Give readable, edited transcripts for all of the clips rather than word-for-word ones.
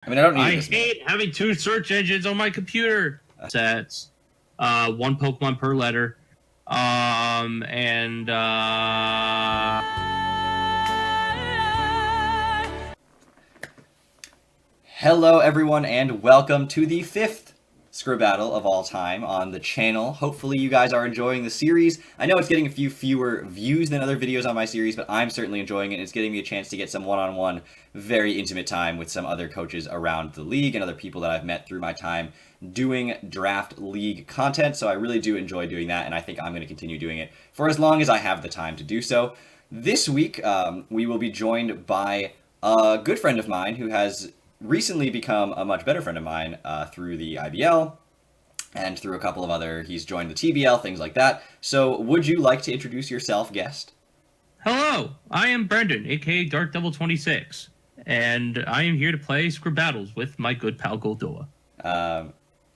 I mean, I don't need I this. hate having two search engines on my computer. Sets, one Pokemon per letter, and Hello, everyone, and welcome to the 5th Scrabbattle of all time on the channel. Hopefully you guys are enjoying the series. I know it's getting a few fewer views than other videos on my series, but I'm certainly enjoying it. It's getting me a chance to get some one-on-one, very intimate time with some other coaches around the league and other people that I've met through my time doing draft league content. So I really do enjoy doing that, and I think I'm going to continue doing it for as long as I have the time to do so. This week, we will be joined by a good friend of mine who has recently become a much better friend of mine through the IBL and through a couple of other, he's joined the TBL, things like that. So would you like to introduce yourself, guest? hello, I am Brendan, aka DarkDevil26, and I am here to play Scrabbattles with my good pal Goldoa.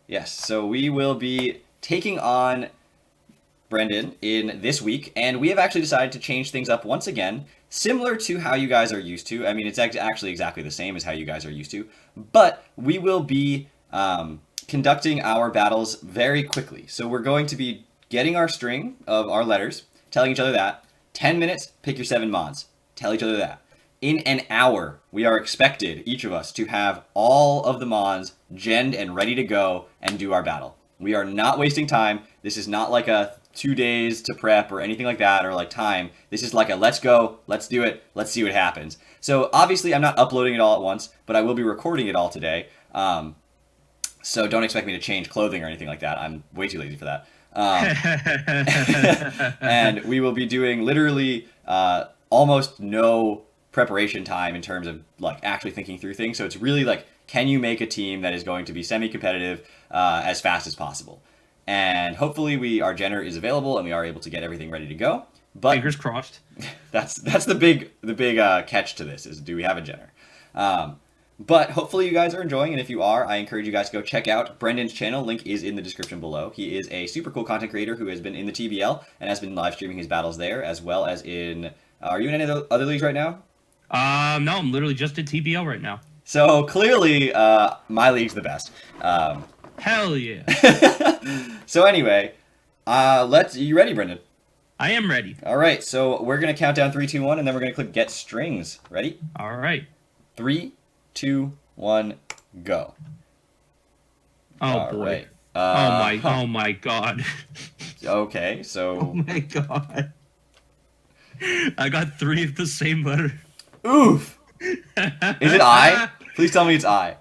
Yes, so we will be taking on Brendan in this week, and we have actually decided to change things up once again, similar to how you guys are used to. I mean, it's actually exactly the same as how you guys are used to, but we will be conducting our battles very quickly. So we're going to be getting our string of our letters, telling each other that. 10 minutes, pick your 7 mods. Tell each other that. In an hour, we are expected, each of us, to have all of the mons genned and ready to go and do our battle. We are not wasting time. This is not like a 2 days to prep or anything like that, or like time. This is like a let's go, let's do it, let's see what happens. So obviously I'm not uploading it all at once, but I will be recording it all today. So don't expect me to change clothing or anything like that. I'm way too lazy for that. And we will be doing literally almost no preparation time in terms of like actually thinking through things. So it's really like, can you make a team that is going to be semi-competitive as fast as possible? And hopefully our Jenner is available and we are able to get everything ready to go. But Fingers crossed. that's the big catch to this is, do we have a Jenner? But hopefully you guys are enjoying, and if you are, I encourage you guys to go check out Brendan's channel. Link is in the description below. He is a super cool content creator who has been in the TBL and has been live streaming his battles there, as well as in... are you in any other leagues right now? No, I'm literally just at TBL right now. So clearly, my league's the best. Hell yeah. So anyway, you ready, Brendan? I am ready. All right, so we're going to count down 3, 2, 1, and then we're going to click Get Strings. Ready? All right. 3, 2, 1, go. Oh, All boy. right. Oh my god. Okay, so... Oh my god. I got 3 of the same letter. Oof! Is it I? Please tell me it's I.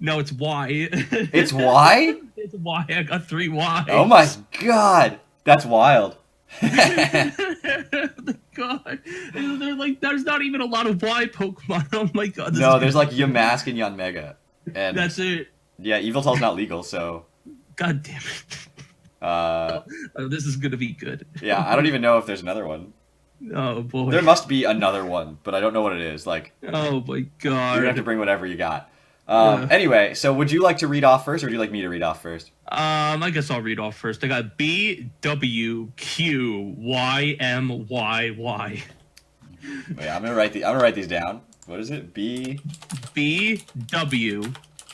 No, it's Y. It's Y? It's Y. I got 3 Y. Oh my god! That's wild. God. They're like, there's not even a lot of Y Pokemon. Oh my god. No, there's like Yamask and Yanmega. And that's it. yeah, Yveltal's not legal, so... God damn it. Oh, this is gonna be good. Yeah, I don't even know if there's another one. Oh boy. There must be another one, but I don't know what it is. Like, oh my god. you're gonna have to bring whatever you got. Anyway, so would you like to read off first, or would you like me to read off first? I guess I'll read off first. I got B W Q Y M Y Y. Wait, I'm gonna write these down. What is it? B W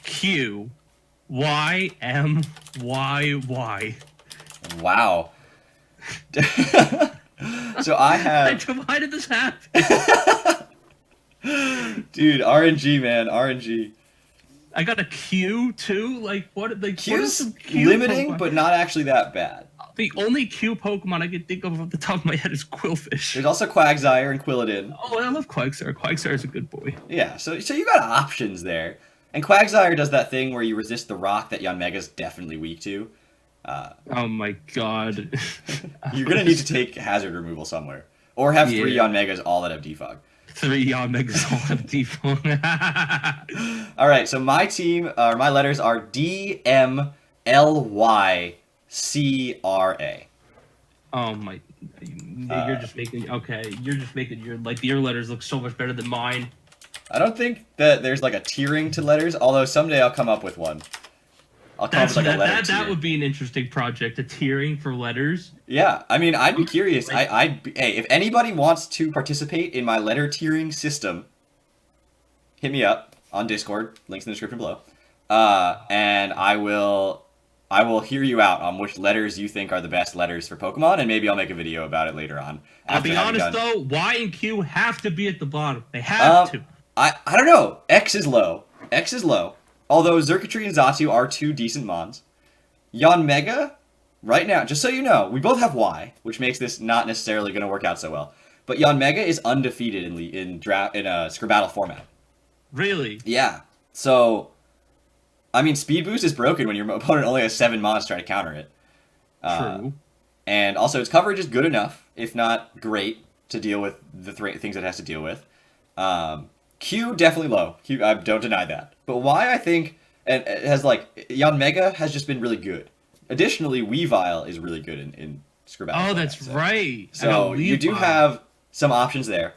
Q Y M Y Y. Wow. So I have. Why did this happen? Dude, RNG, man, RNG. I got a Q too. Like what? Like Q's what Q limiting, Pokemon? but not actually that bad. The only Q Pokemon I can think of off the top of my head is Quillfish. There's also Quagsire and Quilladin. Oh, I love Quagsire. Quagsire is a good boy. Yeah, so you got options there. And Quagsire does that thing where you resist the rock that Yanmega's definitely weak to. Oh my god. You're gonna need to take hazard removal somewhere. Or have 3 Yanmegas all that have defog. 3 Yanmegas all have defog. Alright, so my team, or my letters are D, M, L, Y, C, R, A. Oh my... You're just making... Okay, you're just making your letters look so much better than mine. I don't think that there's like a tiering to letters, although someday I'll come up with one. I'll come up with like a letter tier. That would be an interesting project, a tiering for letters. Yeah, I mean, I'd be curious. Hey, if anybody wants to participate in my letter tiering system, hit me up. on Discord. Links in the description below. And I will hear you out on which letters you think are the best letters for Pokemon, and maybe I'll make a video about it later on. I'll be honest though, Y and Q have to be at the bottom. They have to. I don't know. X is low. Although Xurkitree and Xatu are 2 decent mons. Yanmega, right now, just so you know, we both have Y, which makes this not necessarily going to work out so well. But Yanmega is undefeated in a Scrabbattle format. Really? Yeah. So, I mean, Speed Boost is broken when your opponent only has 7 mons trying to counter it. True. And also, its coverage is good enough, if not great, to deal with the things it has to deal with. Q, definitely low. Q, I don't deny that. But Y, I think, and it has Yanmega has just been really good. Additionally, Weavile is really good in Scrabbattle. Oh, that's right. So you do have some options there.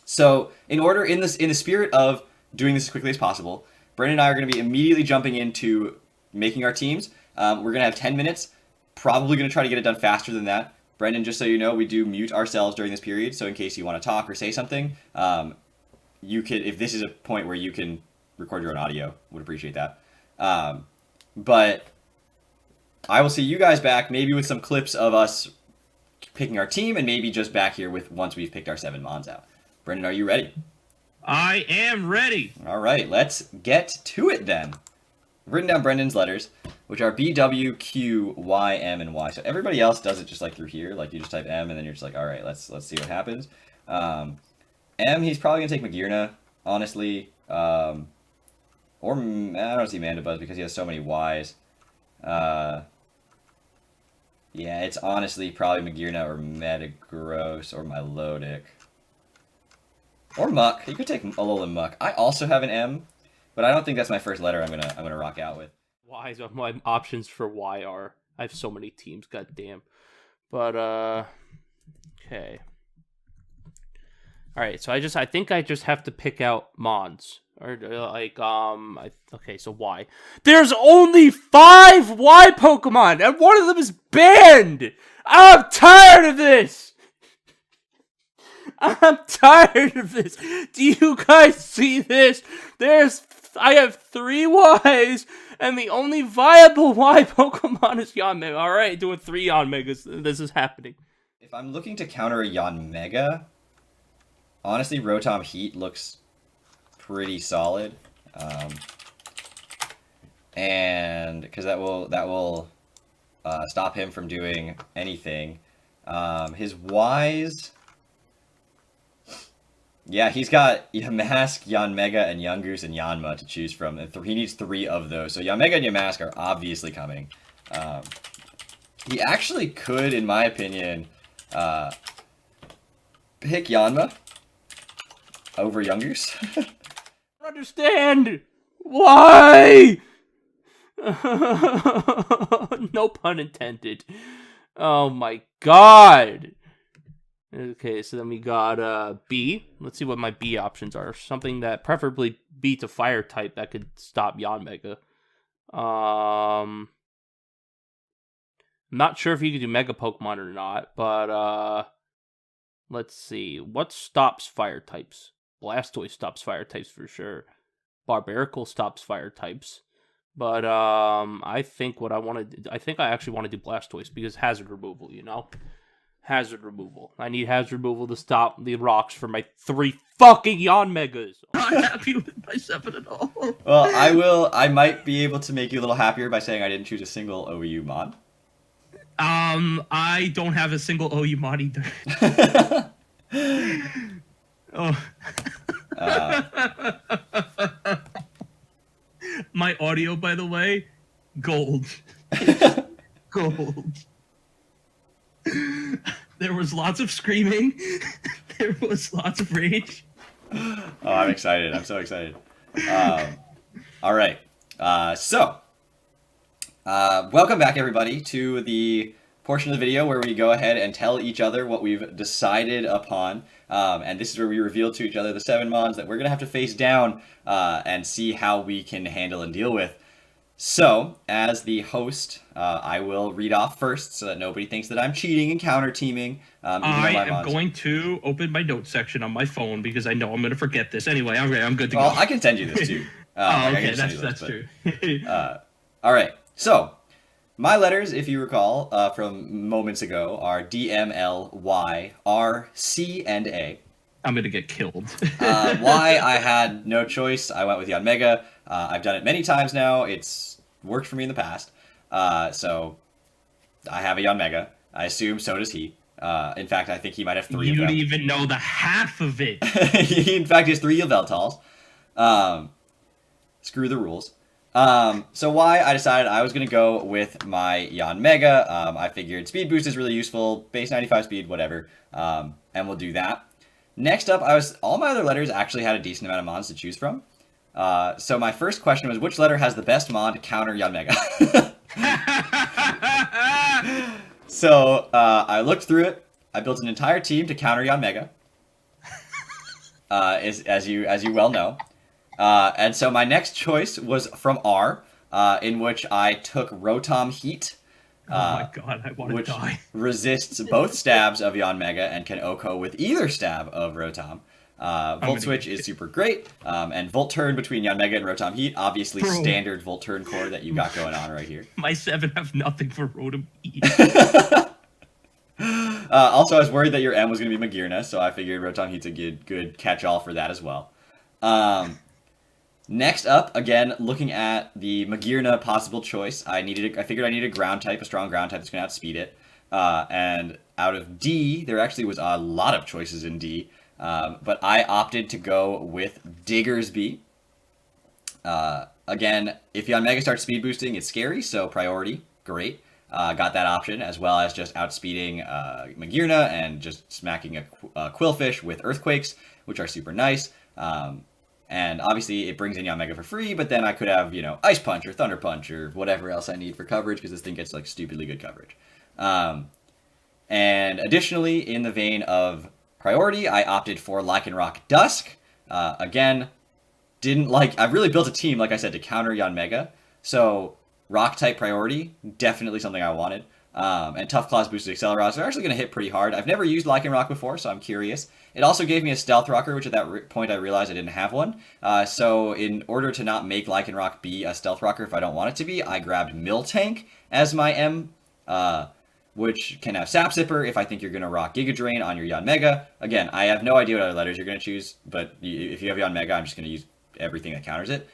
So in the spirit of doing this as quickly as possible, Brendan and I are going to be immediately jumping into making our teams. We're going to have 10 minutes. Probably going to try to get it done faster than that. Brendan, just so you know, we do mute ourselves during this period. So in case you want to talk or say something, you could, if this is a point where you can record your own audio, would appreciate that. But I will see you guys back, maybe with some clips of us picking our team, and maybe just back here with once we've picked our 7 mons out. Brendan, are you ready? I am ready. All right, let's get to it then. I've written down Brendan's letters, which are B, W, Q, Y, M, and Y. So everybody else does it just like through here. Like you just type M, and then you're just like, all right, let's see what happens. M, he's probably gonna take Magearna, honestly. Or I don't see Mandibuzz because he has so many Ys. Yeah, it's honestly probably Magearna or Metagross or Milotic. Or Muck. You could take Alolan Muck. I also have an M, but I don't think that's my first letter I'm gonna rock out with. Y's are my options for Y are. I have so many teams, goddamn. But okay. Alright, so I think I just have to pick out Mons. Or okay, so Y. There's only 5 Y Pokemon, and one of them is banned! I'm tired of this! I'm tired of this! Do you guys see this? I have 3 Ys, and the only viable Y Pokemon is Yanmega. Alright, doing 3 Yanmegas. This is happening. If I'm looking to counter a Yanmega, honestly, Rotom Heat looks pretty solid, and because that will stop him from doing anything. His Ys, yeah, he's got Yamask, Yanmega, and Yungoos and Yanma to choose from. He needs 3 of those, so Yanmega and Yamask are obviously coming. He actually could, in my opinion, pick Yanma over Yungoos. Understand why? No pun intended. Oh my god. Okay, so then we got B. Let's see what my B options are. Something that preferably beats a fire type that could stop Yanmega. I'm not sure if you can do Mega Pokemon or not, but let's see. What stops fire types? Blastoise stops fire types for sure. Barbaracle stops fire types. But I think what I want to do, I think I actually want to do Blastoise because hazard removal, you know? Hazard removal. I need hazard removal to stop the rocks for my 3 fucking Yanmegas. I'm not happy with my 7 at all. Well, I might be able to make you a little happier by saying I didn't choose a single OU mod. I don't have a single OU mod either. Oh. My audio, by the way, gold. Gold. There was lots of screaming. There was lots of rage. Oh, I'm excited. I'm so excited. All right. Welcome back, everybody, to the portion of the video where we go ahead and tell each other what we've decided upon. And this is where we reveal to each other the 7 mons that we're going to have to face down and see how we can handle and deal with. So, as the host, I will read off first so that nobody thinks that I'm cheating and counter teaming. I am going to open my notes section on my phone because I know I'm going to forget this. Anyway, I'm good to go. Well, I can send you this too. Okay, that's true. All right. So, my letters, if you recall from moments ago, are D, M, L, Y, R, C, and A. I'm going to get killed. Y, I had no choice. I went with Yon Mega. I've done it many times now. It's worked for me in the past. So I have a Yon Mega. I assume so does he. In fact, I think he might have 3 You of them. don't even know the half of it. He, in fact, has 3 Yveltals. Screw the rules. So Y, I decided I was going to go with my Yon Mega. I figured speed boost is really useful. Base 95 speed, whatever. And we'll do that. Next up, all my other letters actually had a decent amount of mons to choose from. So my first question was, which letter has the best mon to counter Yon Mega? So I looked through it. I built an entire team to counter Yon Mega, as you well know. And so my next choice was from R, in which I took Rotom Heat. Oh my god, I want to die. Resists both stabs of Yon Mega and can OHKO with either stab of Rotom. Volt Switch is super great, and Volt Turn between Yon Mega and Rotom Heat, obviously standard Volt Turn core that you got going on right here. My 7 have nothing for Rotom Heat. Also, I was worried that your M was going to be Magearna, so I figured Rotom Heat's a good catch-all for that as well. Next up, again, looking at the Magearna possible choice, I figured I needed a ground type, a strong ground type that's going to outspeed it. And out of D, there actually was a lot of choices in D, but I opted to go with Diggersby. Again, if Yon Mega starts speed boosting, it's scary, so priority, great. Got that option, as well as just outspeeding Magearna and just smacking a Quillfish with Earthquakes, which are super nice. And obviously, it brings in Yon Mega for free, but then I could have, Ice Punch or Thunder Punch or whatever else I need for coverage, because this thing gets, stupidly good coverage. And additionally, in the vein of priority, I opted for Lycanroc Dusk. Again, I've really built a team, like I said, to counter Yon Mega. So, Rock-type priority, definitely something I wanted. And Tough Claws boosted Accelerods are actually going to hit pretty hard. I've never used Lycanroc before, so I'm curious. It also gave me a Stealth Rocker, which at that point I realized I didn't have one. So in order to not make Lycanroc be a Stealth Rocker if I don't want it to be, I grabbed Miltank as my M, which can have Sap Sipper if I think you're going to rock Giga Drain on your Yon Mega. Again, I have no idea what other letters you're going to choose, but if you have Yon Mega, I'm just going to use everything that counters it.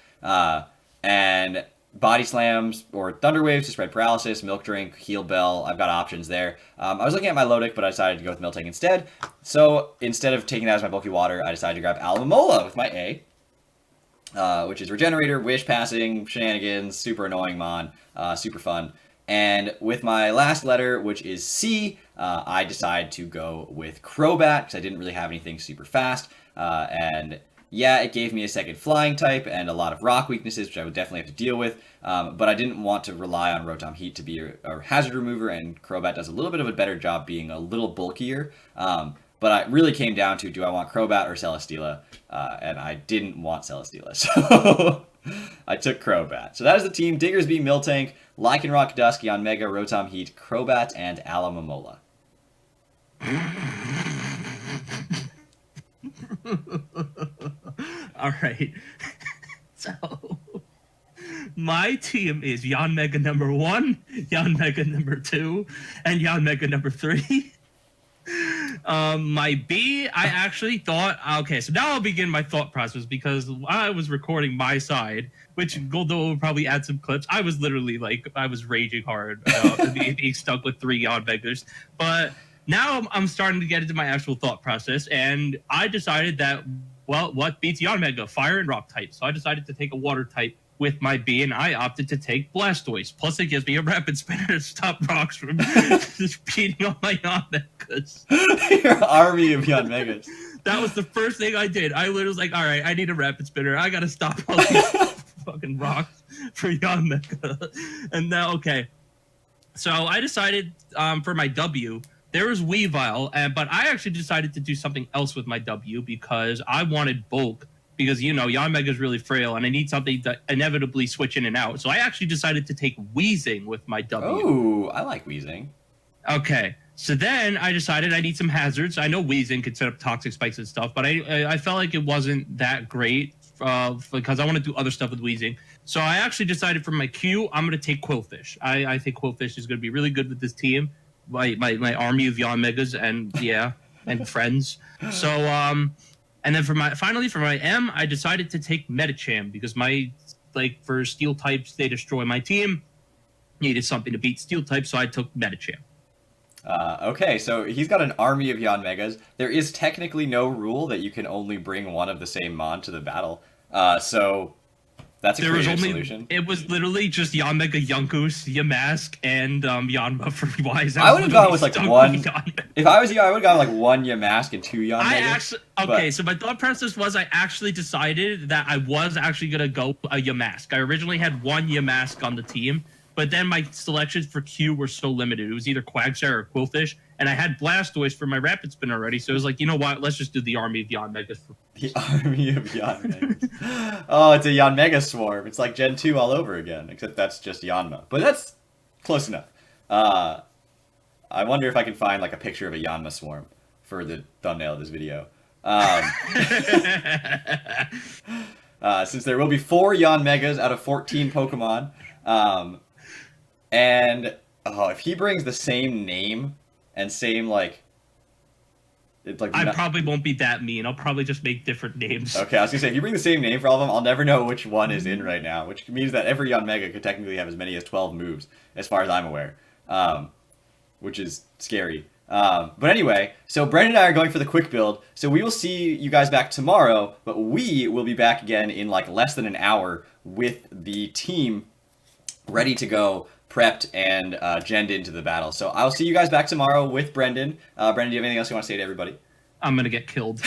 And Body Slams or Thunder Waves to spread paralysis, Milk Drink, Heal Bell. I've got options there. I was looking at my Lodic, but I decided to go with Miltank instead. So instead of taking that as my bulky water, I decided to grab Alomomola with my A, which is Regenerator, Wish, Passing, Shenanigans, super annoying mon, super fun. And with my last letter, which is C, I decided to go with Crobat because I didn't really have anything super fast. And yeah, it gave me a second flying type and a lot of rock weaknesses, which I would definitely have to deal with. But I didn't want to rely on Rotom Heat to be a hazard remover, and Crobat does a little bit of a better job being a little bulkier. But it really came down to, do I want Crobat or Celesteela? And I didn't want Celesteela, so I took Crobat. So that is the team: Diggersby, Miltank, Lycanroc Dusk, Yon Mega, Rotom Heat, Crobat, and Alomomola. All right. So my team is Yon Mega number 1, Yon Mega number 2, and Yon Mega number 3. My B, I actually thought, okay, so now I'll begin my thought process, because I was recording my side, which Goldo will probably add some clips. I was literally I was raging hard being stuck with 3 Yon Megas. But now I'm starting to get into my actual thought process, and I decided that, well, what beats Yon Mega? Fire and Rock type. So I decided to take a Water type with my B, and I opted to take Blastoise. Plus, it gives me a Rapid Spinner to stop rocks from just beating on my Yon Megas. Your army of Yon Megas. That was the first thing I did. I literally was like, all right, I need a Rapid Spinner. I got to stop all these fucking rocks for Yon Mega. And now, okay. So I decided for my W, there was Weavile, but I actually decided to do something else with my W because I wanted Bulk because Yanmega is really frail, and I need something to inevitably switch in and out. So I actually decided to take Wheezing with my W. Oh, I like Wheezing. Okay, so then I decided I need some hazards. I know Wheezing could set up toxic spikes and stuff, but I felt like it wasn't that great because I want to do other stuff with Wheezing. So I actually decided for my Q, I'm going to take Quillfish. I think Quillfish is going to be really good with this team. My army of Yanmegas and friends. So and then for my M, I decided to take Medicham because for steel types they destroy my team. Needed something to beat steel types, so I took Medicham. Okay, so he's got an army of Yanmegas. There is technically no rule that you can only bring one of the same mon to the battle. So that's a creative solution. It was literally just Yanmega, Yunkus, Yamask, and Yanma for Wise. I would have gone with like one. If I was you, I would have gone like one Yamask and two Yanmegas. So my thought process was I actually decided that I was actually going to go a Yamask. I originally had one Yamask on the team, but then my selections for Q were so limited. It was either Quagsire or Quillfish, and I had Blastoise for my Rapid Spin already, so it was like, you know what, let's just do the Army of Yanmegas. The Army of Yanmegas. Oh, it's a Yanmega swarm. It's like Gen 2 all over again, except that's just Yanma. But that's close enough. I wonder if I can find like a picture of a Yanma swarm for the thumbnail of this video. Since there will be 4 Yanmegas out of 14 Pokemon. And if he brings the same name and same I probably won't be that mean. I'll probably just make different names. Okay, I was gonna say if you bring the same name for all of them, I'll never know which one is in right now, which means that every Yanmega could technically have as many as 12 moves, as far as I'm aware, which is scary. But anyway, so Brendan and I are going for the quick build, so we will see you guys back tomorrow, but we will be back again in like less than an hour with the team ready to go, prepped, and genned into the battle. So I'll see you guys back tomorrow with Brendan. Brendan, do you have anything else you want to say to everybody? I'm going to get killed.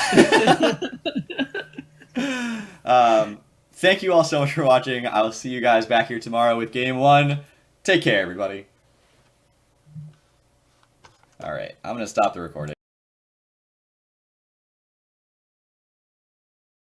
Thank you all so much for watching. I'll see you guys back here tomorrow with Game 1. Take care, everybody. All right, I'm going to stop the recording.